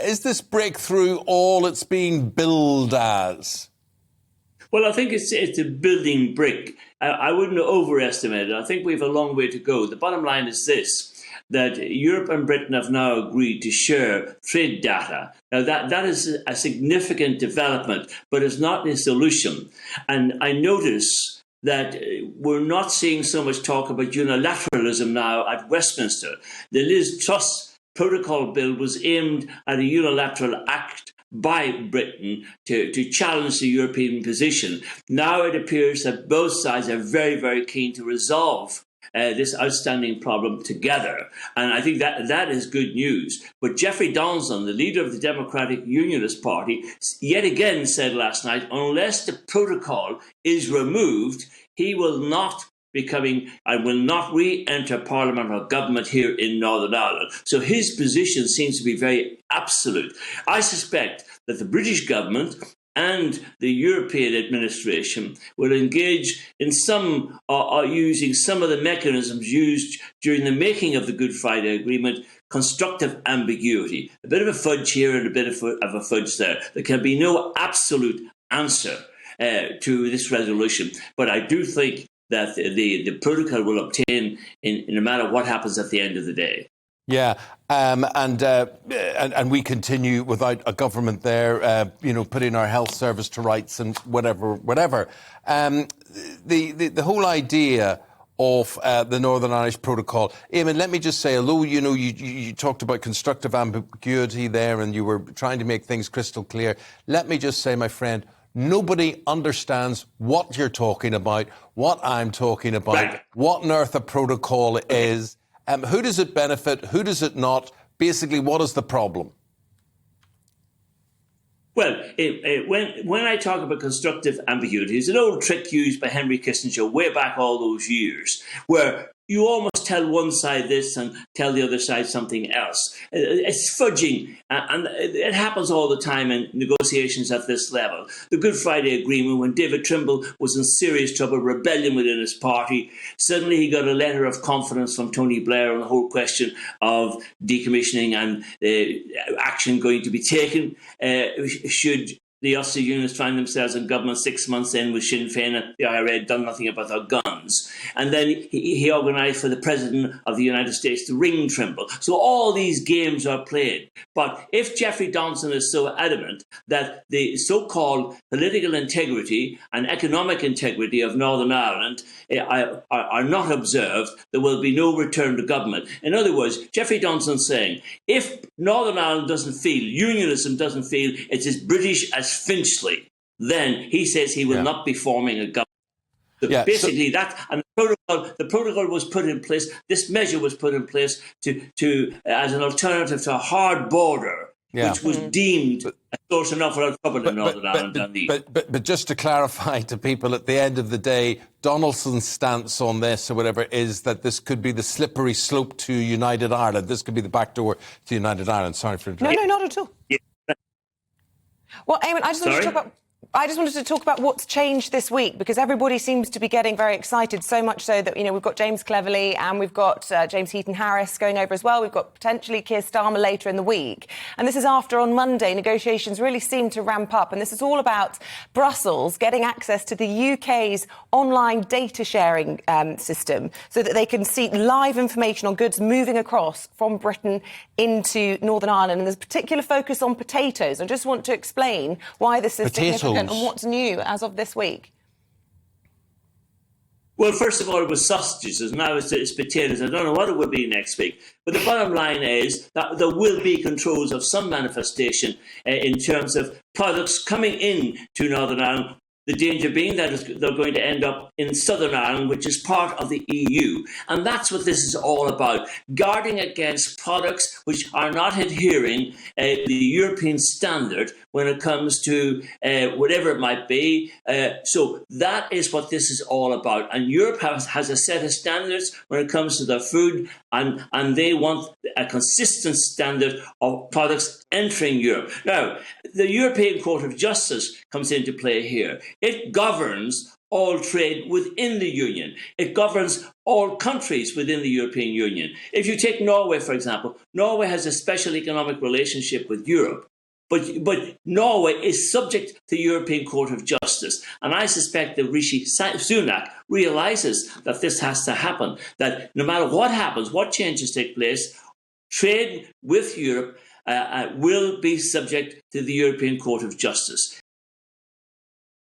Is this breakthrough all it's being billed as? Well, I think it's a building brick. I wouldn't overestimate it. I think we have a long way to go. The bottom line is this, that Europe and Britain have now agreed to share trade data. Now, that is a significant development, but it's not a solution. And I notice that we're not seeing so much talk about unilateralism now at Westminster. The Liz Truss protocol bill was aimed at a unilateral act by Britain to challenge the European position. Now it appears that both sides are very, very keen to resolve this outstanding problem together. And I think that is good news. But Jeffrey Donaldson, the leader of the Democratic Unionist Party, yet again said last night, unless the protocol is removed, he will not be coming and will not re-enter Parliament or government here in Northern Ireland. So his position seems to be very absolute. I suspect that the British government and the European administration will engage in some, or using some of the mechanisms used during the making of the Good Friday Agreement, constructive ambiguity. A bit of a fudge here and a bit of a fudge there. There can be no absolute answer to this resolution. But I do think that the protocol will obtain in no matter what happens at the end of the day. Yeah, and we continue without a government there, putting our health service to rights and whatever. The whole idea of the Northern Irish Protocol, Eamonn, let me just say, although you talked about constructive ambiguity there and you were trying to make things crystal clear, let me just say, my friend, nobody understands what you're talking about, what I'm talking about, right, what on earth a protocol is. Who does it benefit? Who does it not? Basically, what is the problem? Well, when I talk about constructive ambiguity, it's an old trick used by Henry Kissinger way back all those years, where you almost tell one side this and tell the other side something else. It's fudging, and it happens all the time in negotiations at this level. The Good Friday Agreement, when David Trimble was in serious trouble, rebellion within his party, suddenly he got a letter of confidence from Tony Blair on the whole question of decommissioning and action going to be taken. Should the Ulster Unionists find themselves in government 6 months in with Sinn Féin and the IRA done nothing about their guns. And then he organised for the President of the United States to ring Trimble. So all these games are played. But if Jeffrey Donaldson is so adamant that the so-called political integrity and economic integrity of Northern Ireland are not observed, there will be no return to government. In other words, Jeffrey Donaldson saying, if Northern Ireland doesn't feel, unionism doesn't feel it's as British as Finchley, then he says he will not be forming a government. So basically that, and the protocol was put in place, this measure was put in place to as an alternative to a hard border, which was deemed a source of awful trouble in Northern Ireland. But just to clarify to people, at the end of the day, Donaldson's stance on this or whatever is that this could be the slippery slope to United Ireland. This could be the back door to United Ireland. Sorry for interrupting. No, not at all. Yeah. Well, Eamonn, I just wanted to talk about what's changed this week, because everybody seems to be getting very excited, so much so that, we've got James Cleverly and we've got James Heaton-Harris going over as well. We've got potentially Keir Starmer later in the week. And this is after, on Monday, negotiations really seem to ramp up. And this is all about Brussels getting access to the UK's online data sharing system so that they can see live information on goods moving across from Britain into Northern Ireland. And there's a particular focus on potatoes. I just want to explain why this is significant and what's new as of this week. Well, first of all, it was sausages, and now it's potatoes. I don't know what it will be next week. But the bottom line is that there will be controls of some manifestation in terms of products coming in to Northern Ireland. The danger being that they're going to end up in Southern Ireland, which is part of the EU. And that's what this is all about, guarding against products which are not adhering the European standard when it comes to whatever it might be. So that is what this is all about. And Europe has a set of standards when it comes to their food, and they want a consistent standard of products entering Europe. Now, the European Court of Justice comes into play here. It governs all trade within the Union. It governs all countries within the European Union. If you take Norway, for example, Norway has a special economic relationship with Europe. But Norway is subject to the European Court of Justice. And I suspect that Rishi Sunak realizes that this has to happen, that no matter what happens, what changes take place, trade with Europe will be subject to the European Court of Justice.